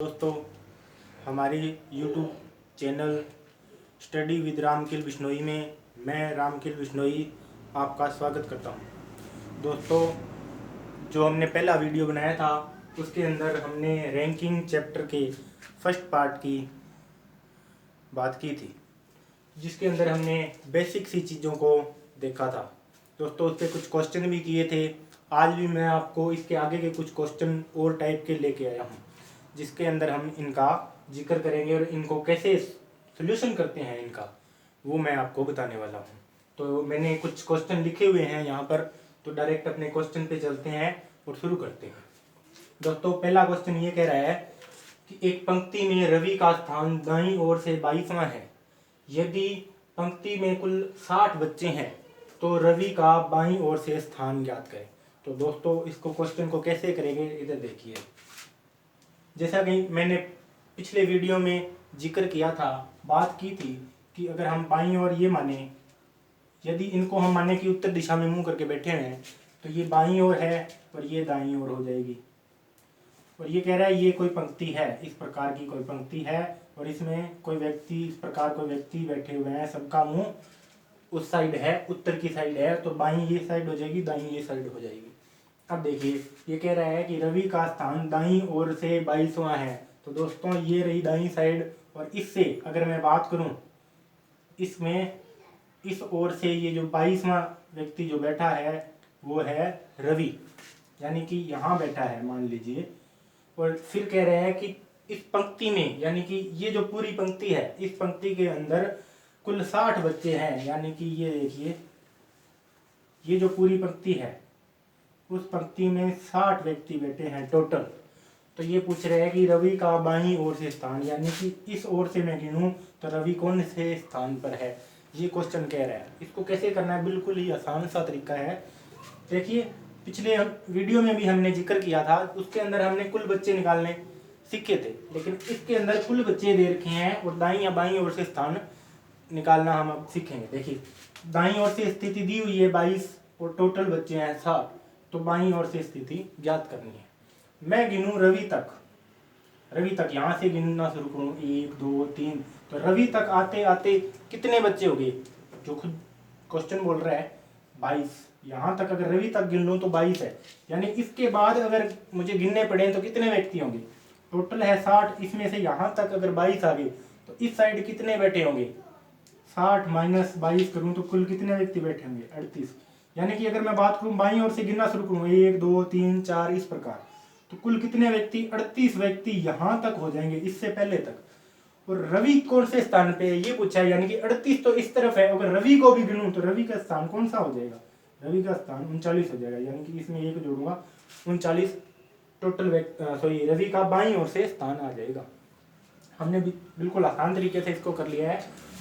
दोस्तों, हमारी YouTube channel study with Ramkil Bishnoi में मैं रामकिल बिश्नोई आपका स्वागत करता हूं। दोस्तों, जो हमने पहला वीडियो बनाया था उसके अंदर हमने रैंकिंग चैप्टर के फर्स्ट पार्ट की बात की थी, जिसके अंदर हमने बेसिक सी चीज़ों को देखा था। दोस्तों, उस पर कुछ क्वेश्चन भी किए थे। आज भी मैं आपको इसके आगे के कुछ क्वेश्चन और टाइप के लेके आया हूँ, जिसके अंदर हम इनका जिक्र करेंगे और इनको कैसे सॉल्यूशन करते हैं इनका, वो मैं आपको बताने वाला हूँ। तो मैंने कुछ क्वेश्चन लिखे हुए हैं यहाँ पर, तो डायरेक्ट अपने क्वेश्चन पे चलते हैं और शुरू करते हैं। दोस्तों, पहला क्वेश्चन ये कह रहा है कि एक पंक्ति में रवि का स्थान दाईं ओर से 22वां है। यदि पंक्ति में कुल 60 बच्चे हैं तो रवि का बाईं ओर से स्थान ज्ञात करें। तो दोस्तों, इसको क्वेश्चन को कैसे करेंगे इधर देखिए। जैसा कि मैंने पिछले वीडियो में जिक्र किया था, बात की थी कि अगर हम बाईं ओर ये माने, यदि इनको हम माने कि उत्तर दिशा में मुंह करके बैठे हैं तो ये बाईं ओर है और ये दाईं ओर हो जाएगी। और ये कह रहा है ये कोई पंक्ति है, इस प्रकार की कोई पंक्ति है और इसमें कोई व्यक्ति, इस प्रकार कोई व्यक्ति बैठे हुए हैं, सबका मुंह उस साइड है, उत्तर की साइड है, तो बाईं ये साइड हो जाएगी, दाईं ये साइड हो जाएगी। अब देखिए, ये कह रहा है कि रवि का स्थान दाईं ओर से 22वां है। तो दोस्तों, ये रही दाईं साइड और इससे अगर मैं बात करूं, इसमें इस ओर से ये जो 22वां व्यक्ति जो बैठा है वो है रवि, यानी कि यहाँ बैठा है मान लीजिए। और फिर कह रहे हैं कि इस पंक्ति में, यानी कि ये जो पूरी पंक्ति है, इस पंक्ति के अंदर कुल 60 बच्चे हैं, यानी कि ये देखिए, ये जो पूरी पंक्ति है उस पंक्ति में 60 व्यक्ति बैठे हैं टोटल। तो ये पूछ रहे हैं कि रवि का बाईं ओर से स्थान, यानी कि इस ओर से मैं गिनूं तो रवि कौन से स्थान पर है, ये क्वेश्चन कह रहा है। इसको कैसे करना है, बिल्कुल ही आसान सा तरीका है। देखिए, पिछले वीडियो में भी हमने जिक्र किया था, उसके अंदर हमने कुल बच्चे निकालने सीखे थे, लेकिन इसके अंदर कुल बच्चे दे रखे हैं और दाईं या बाईं ओर से स्थान निकालना हम अब सीखेंगे। देखिए, दाईं ओर से स्थिति दी हुई है 22 और टोटल बच्चे हैं 60, तो बाईं ओर से स्थिति ज्ञात करनी है। मैं गिनूं रवि तक, यहाँ से गिनना शुरू करूं 1 2 3, तो रवि तक आते आते कितने बच्चे हो गए, जो खुद क्वेश्चन बोल रहा है 22। यहाँ तक अगर रवि तक गिन लूं तो 22 है, यानी इसके बाद अगर मुझे गिनने पड़े तो कितने व्यक्ति होंगे, टोटल है 60, इसमें से यहाँ तक अगर 22 आ गए तो इस साइड कितने बैठे होंगे, 60 माइनस 22 करूं तो कुल कितने व्यक्ति बैठे होंगे, 38। यानी कि अगर मैं बात करूं बाईं ओर से गिनना शुरू करूं 1 2 3 4 इस प्रकार, तो कुल कितने व्यक्ति, 38 व्यक्ति यहाँ तक हो जाएंगे, इससे पहले तक। और रवि कौन से स्थान पे है ये पूछा है, यानी कि 38 तो इस तरफ है, अगर रवि को भी गिनूं तो रवि का स्थान कौन सा हो जाएगा, रवि का स्थान 39 हो जाएगा, यानी कि इसमें एक जोड़ूंगा 39 टोटल रवि का बाईं ओर से स्थान आ जाएगा। हमने भी बिल्कुल आसान तरीके से इसको कर लिया है।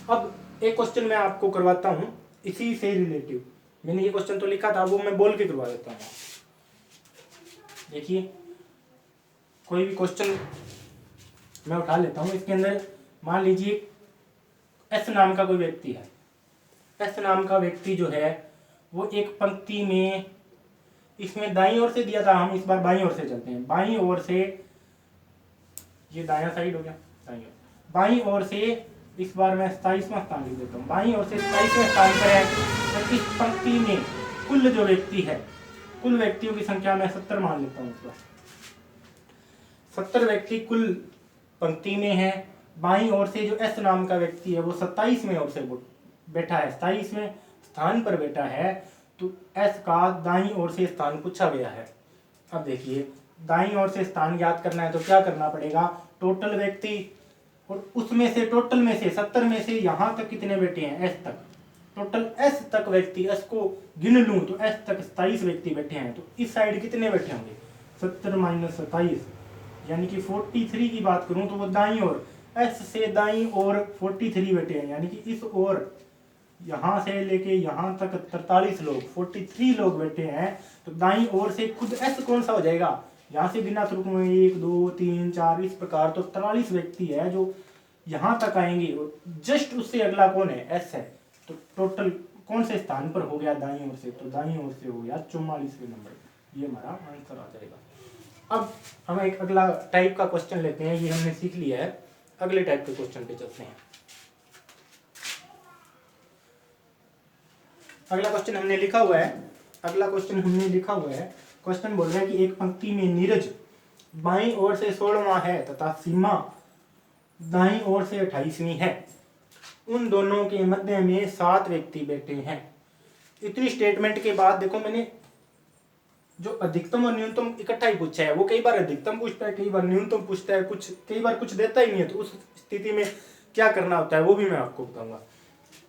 अब एक क्वेश्चन मैं आपको करवाता हूँ इसी से रिलेटिव, मैंने ये क्वेश्चन तो लिखा था, वो मैं बोल के करवा देता हूँ। देखिए, कोई भी क्वेश्चन मैं उठा लेता हूँ, इसके अंदर मान लीजिए एस नाम का कोई व्यक्ति है। एस नाम का व्यक्ति जो है वो एक पंक्ति में, इसमें दाईं ओर से दिया था, हम इस बार बाईं ओर से चलते हैं। बाईं ओर से, ये दायां साइड हो गया, दाईं ओर, बाईं ओर से इस बार मैं 27वां स्थान लिख देता हूँ, बाईं ओर से 27वें स्थान पर है। तो इस पंक्ति में कुल जो व्यक्ति है, कुल व्यक्तियों की संख्या मैं 70 मान लेता हूँ, इस बार 70 व्यक्ति कुल पंक्ति में है। बाईं ओर से जो एस नाम का व्यक्ति है वो 27वें ओर से बैठा है, 27वें स्थान पर बैठा है, तो एस का दाईं ओर से स्थान पूछा गया है। अब देखिए, दाईं ओर से स्थान ज्ञात करना है तो क्या करना पड़ेगा, टोटल व्यक्ति, और उसमें से टोटल में से 70 में से यहाँ तक कितने बैठे हैं, एस तक, टोटल एस तक व्यक्ति, एस को गिन लूं तो एस तक 27 व्यक्ति बैठे हैं, तो इस साइड कितने बैठे होंगे, 70 माइनस 27, यानी कि 43 की बात करूं तो वो दाईं ओर, एस से दाईं ओर 43 बैठे हैं, यानी कि इस ओर यहाँ से लेके यहाँ तक 43 लोग, 43 लोग बैठे हैं। तो दाईं ओर से खुद एस कौन सा हो जाएगा, यहाँ से गिनना शुरू करूँ 1 2 3 4 इस प्रकार, तो 43 व्यक्ति है जो यहाँ तक आएंगे, और जस्ट उससे अगला कौन है, एस है। तो टोटल कौन से स्थान पर हो गया दाईं ओर से, तो दाईं ओर से हो गया 44वें नंबर, ये हमारा आंसर आ जाएगा। अब हम एक अगला टाइप का क्वेश्चन लेते हैं, ये हमने सीख लिया है, अगले टाइप के क्वेश्चन पे चलते हैं। अगला क्वेश्चन हमने लिखा हुआ है, क्वेश्चन बोल रहा है कि एक पंक्ति में नीरज बाईं ओर से 16वां है तथा सीमा दाईं ओर से 28वीं है। उन दोनों के मध्य में 7 व्यक्ति बैठे हैं। इतनी स्टेटमेंट के बाद देखो मैंने जो अधिकतम और न्यूनतम इकट्ठा ही पूछा है। वो कई बार अधिकतम पूछता है, कई बार न्यूनतम पूछता है, कई बार कुछ देता ही नहीं है। तो उस स्थिति में क्या करना होता है वो भी मैं आपको बताऊंगा।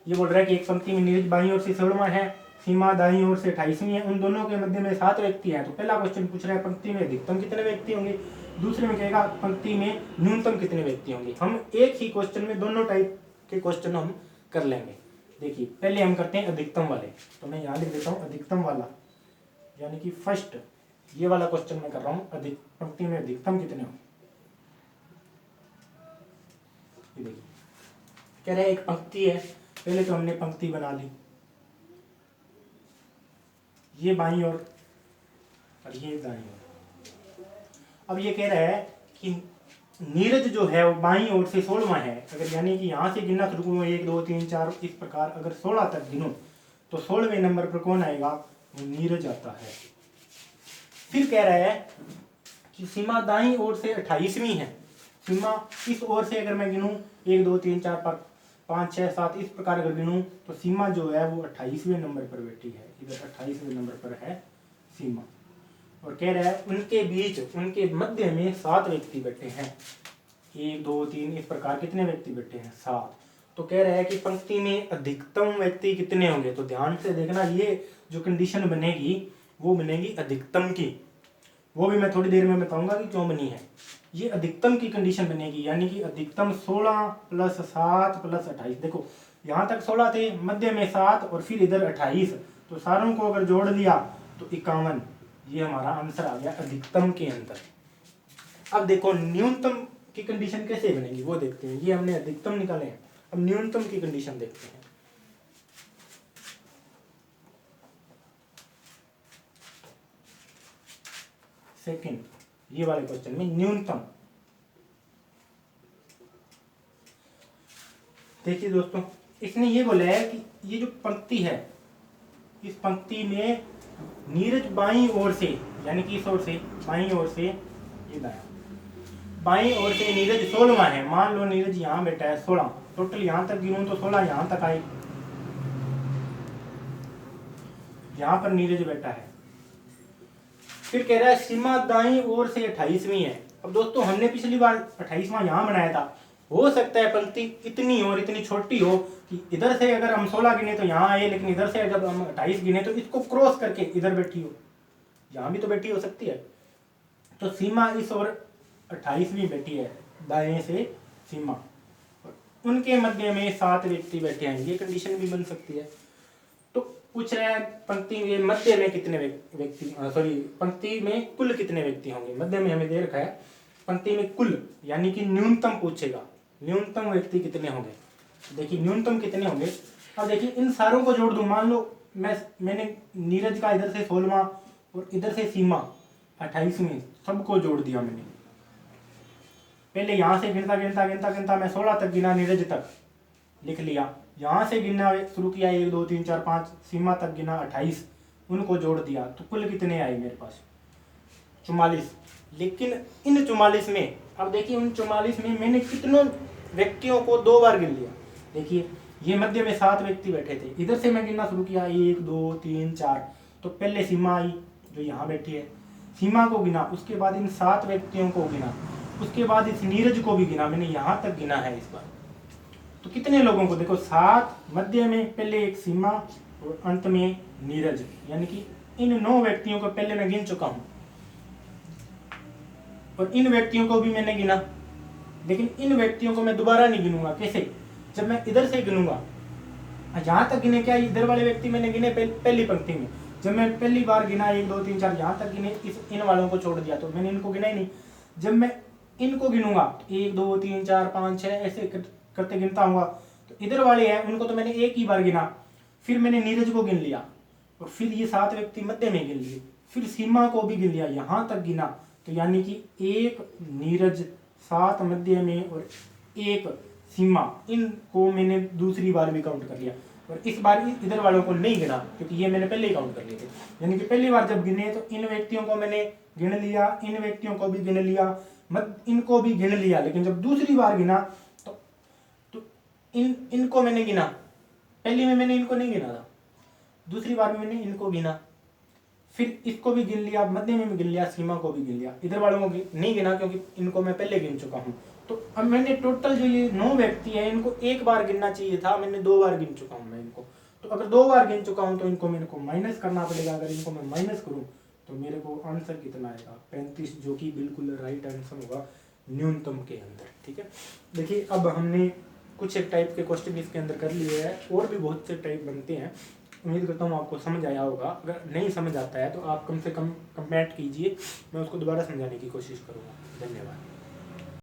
ये बोल रहा है कि एक पंक्ति में नीरज बाईं ओर से 16वां है, सीमा दाईं ओर से 28वीं है, उन दोनों के मध्य में 7 व्यक्ति हैं। तो पहला क्वेश्चन पूछ रहा है पंक्ति में अधिकतम कितने व्यक्ति होंगे, दूसरे में कहेगा पंक्ति में न्यूनतम कितने व्यक्ति होंगे। हम एक ही क्वेश्चन में दोनों टाइप के क्वेश्चन हम कर लेंगे। देखिए पहले हम करते हैं अधिकतम वाले, तो मैं यहाँ लिख देता हूँ अधिकतम वाला, यानी कि फर्स्ट ये वाला क्वेश्चन मैं कर रहा हूँ, अधिक पंक्ति में अधिकतम कितने होंगे। ये देखिए कह रहे हैं एक पंक्ति है, पहले तो हमने पंक्ति बना ली, ये बाईं ओर और ये दाईं ओर। अब ये कह रहा है कि नीरज जो है वो बाईं ओर से 16वां है। अगर यानी कि यहाँ से गिनना शुरू करूँ 1 2 3 4 इस प्रकार अगर 16 तक गिनूं तो 16वें नंबर पर कौन आएगा, वो नीरज आता है। फिर कह रहा है कि सीमा दाईं ओर से 28वीं है। सीमा इस ओर से अगर मैं गिनूं 1 2 3 4 5 6 7 इस प्रकार अगर गिनूं तो सीमा जो है वो 28वें नंबर पर बैठी है। इधर 28वें नंबर पर है सीमा। और कह रहा है उनके बीच उनके मध्य में 7 व्यक्ति बैठे हैं। 1 2 3 इस प्रकार कितने व्यक्ति बैठे हैं, 7। तो कह रहा है कि पंक्ति में अधिकतम व्यक्ति कितने होंगे। तो ध्यान से देखना, ये जो कंडीशन बनेगी वो बनेगी अधिकतम की। वो भी मैं थोड़ी देर में बताऊंगा कि क्यों बनी है। ये अधिकतम की कंडीशन बनेगी, यानी कि अधिकतम 16 + 7 + 28। देखो यहाँ तक 16 थे, मध्य में 7 और फिर इधर 28, तो सारों को अगर जोड़ दिया तो 51। ये हमारा आंसर आ गया अधिकतम के अंदर। अब देखो न्यूनतम की कंडीशन कैसे बनेगी वो देखते हैं। ये हमने अधिकतम निकाले हैं, अब न्यूनतम की कंडीशन देखते हैं। सेकंड ये वाले क्वेश्चन में न्यूनतम देखिए दोस्तों, इसने ये बोला है कि ये जो पंक्ति है इस पंक्ति में नीरज बाईं ओर से, यानी कि इस ओर से बाईं ओर से, ये दायां बाईं ओर से नीरज 16वां है। मान लो नीरज यहाँ बैठा है 16, टोटल यहाँ तक गिनूं तो 16 यहाँ तक आए, यहाँ पर नीरज बैठा है। फिर कह रहा है सीमा दाईं ओर से 28वीं है। अब दोस्तों हमने पिछली बार 28वां यहाँ बनाया था, हो सकता है पंक्ति इतनी और इतनी छोटी हो कि इधर से अगर हम 16 गिने तो यहाँ आए, लेकिन इधर से जब हम 28 गिने तो इसको क्रॉस करके इधर बैठी हो, यहाँ भी तो बैठी हो सकती है। तो सीमा इस ओर 28वीं बैठी है, दाएं से सीमा, और उनके मध्य में 7 व्यक्ति बैठे हैं। ये कंडीशन भी बन सकती है। तो पूछ रहे हैं पंक्ति में मध्य में कितने व्यक्ति, पंक्ति में कुल कितने व्यक्ति होंगे। मध्य में हमें दे रखा है पंक्ति में कुल, यानी कि न्यूनतम पूछेगा, न्यूनतम व्यक्ति कितने होंगे। देखिए न्यूनतम कितने होंगे। अब देखिए इन सारों को जोड़ दूं, मान लो मैंने नीरज का इधर से 16वां और इधर से सीमा 28वीं सबको जोड़ दिया मैंने। पहले यहाँ से गिनता मैं 16 तक गिना, नीरज तक लिख लिया। यहाँ से गिनना शुरू किया 1 2 3 4 5, सीमा तक गिना 28, उनको जोड़ दिया तो कुल कितने आए मेरे पास, 44। लेकिन इन 44 में अब देखिए उन 44 में मैंने कितनों व्यक्तियों को 2 बार गिन लिया। देखिए ये मध्य में 7 व्यक्ति बैठे थे, इधर से मैं गिनना शुरू किया 1 2 3 4, तो पहले सीमा आई जो यहाँ बैठी है, सीमा को गिना, उसके बाद इन 7 व्यक्तियों को गिना, उसके बाद इस नीरज को भी गिना, मैंने यहाँ तक गिना है इस बार। तो कितने लोगों को, देखो 7, मध्य में पहले एक सीमा और अंत में नीरज, यानी कि इन 9 व्यक्तियों को पहले मैं गिन चुका हूं और इन व्यक्तियों को भी मैंने गिना। लेकिन इन व्यक्तियों को मैं दोबारा नहीं गिनूंगा। कैसे, जब मैं इधर से गिनूंगा, यहाँ तक गिने क्या, इधर वाले व्यक्ति मैंने गिने पहली पंक्ति में। जब मैं पहली बार गिना 1 2 3 4 यहाँ तक गिने, इन वालों को छोड़ दिया तो मैंने इनको गिना ही नहीं। जब मैं इनको गिनूंगा 1 2 3 4 5 6 ऐसे करते गिनता हूँ, तो इधर वाले हैं उनको तो मैंने एक ही बार गिना, फिर मैंने नीरज को गिन लिया और फिर ये 7 व्यक्ति मध्य में गिन लिए, फिर सीमा को भी गिन लिया, यहाँ तक गिना तो यानी कि 1 नीरज, 7 मध्य में और 1 सीमा, इनको मैंने दूसरी बार भी काउंट कर लिया और इस बार इधर वालों को नहीं गिना क्योंकि ये मैंने पहले ही काउंट कर लिए थे। यानी कि पहली बार जब गिने तो इन व्यक्तियों को मैंने गिन लिया, इन व्यक्तियों को भी गिन लिया, इनको भी गिन लिया, लेकिन जब दूसरी बार गिना तो इनको मैंने गिना। पहली में मैंने इनको नहीं गिना था, दूसरी बार में मैंने इनको गिना, फिर इसको भी गिन लिया, मध्य में भी गिन लिया, सीमा को भी गिन लिया, इधर वालों को नहीं गिना क्योंकि इनको मैं पहले गिन चुका हूँ। तो अब मैंने टोटल जो ये 9 व्यक्ति हैं इनको एक बार गिनना चाहिए था, मैंने 2 बार गिन चुका हूँ मैं इनको। तो अगर 2 बार गिन चुका हूँ तो इनको मेरे को माइनस करना पड़ेगा। अगर इनको मैं माइनस करूँ तो मेरे को आंसर कितना आएगा, 35, जो कि बिल्कुल राइट आंसर होगा न्यूनतम के अंदर। ठीक है, देखिए अब हमने कुछ एक टाइप के क्वेश्चन इसके अंदर कर लिए हैं, और भी बहुत से टाइप बनते हैं। उम्मीद करता हूँ आपको समझ आया होगा। अगर नहीं समझ आता है तो आप कम से कम कमेंट कीजिए, मैं उसको दोबारा समझाने की कोशिश करूँगा। धन्यवाद।